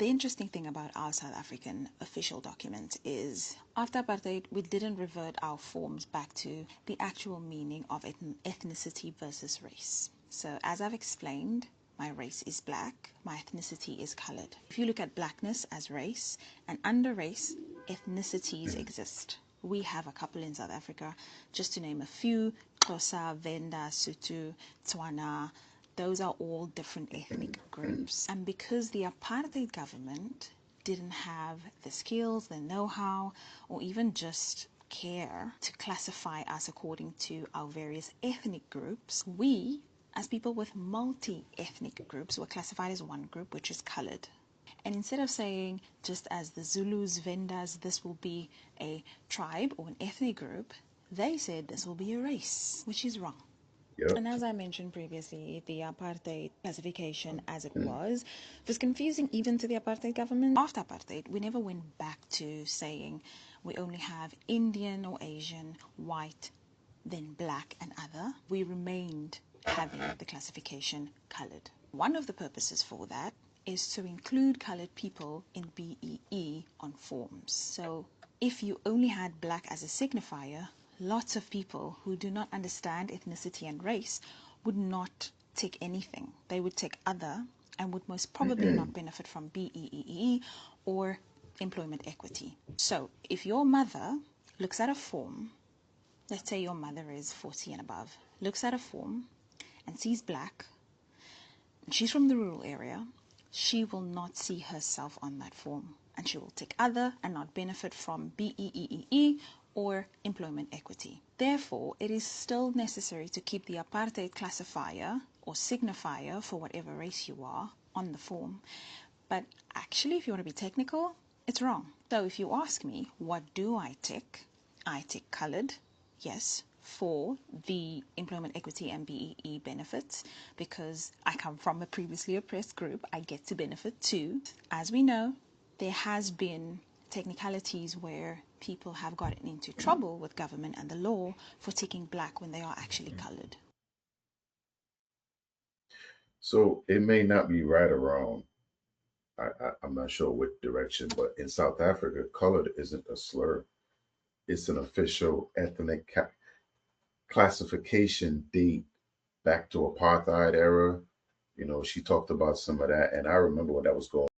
The interesting thing about our South African official document is after apartheid, we didn't revert our forms back to the actual meaning of ethnicity versus race. So, as I've explained, my race is black, my ethnicity is colored. If you look at blackness as race, and under race, ethnicities exist. We have a couple in South Africa, just to name a few: Xhosa, Venda, Sotho, Tswana. Those are all different ethnic groups. And because the apartheid government didn't have the skills, the know-how, or even just care to classify us according to our various ethnic groups, we, as people with multi-ethnic groups, were classified as one group, which is colored. And instead of saying, just as the Zulus, Vendas, this will be a tribe or an ethnic group, they said this will be a race, which is wrong. Yep. And as I mentioned previously, the apartheid classification as it was confusing even to the apartheid government. After apartheid, we never went back to saying we only have Indian or Asian, white, then black and other. We remained having the classification colored. One of the purposes for that is to include colored people in BEE on forms. So if you only had black as a signifier, lots of people who do not understand ethnicity and race would not tick anything. They would tick other and would most probably not benefit from BEE or employment equity. So if your mother looks at a form, let's say your mother is 40 and above, looks at a form and sees black, and she's from the rural area, she will not see herself on that form, and she will tick other and not benefit from BEE or employment equity. Therefore, it is still necessary to keep the apartheid classifier or signifier for whatever race you are on the form. But actually, if you want to be technical, it's wrong. So if you ask me, what do I tick colored, yes, for the employment equity and BEE benefits, because I come from a previously oppressed group, I get to benefit too. As we know, there has been technicalities where people have gotten into trouble with government and the law for ticking black when they are actually colored. So it may not be right or wrong. I'm not sure what direction, but in South Africa, colored isn't a slur. It's an official ethnic classification date back to apartheid era. You know, she talked about some of that, and I remember when that was going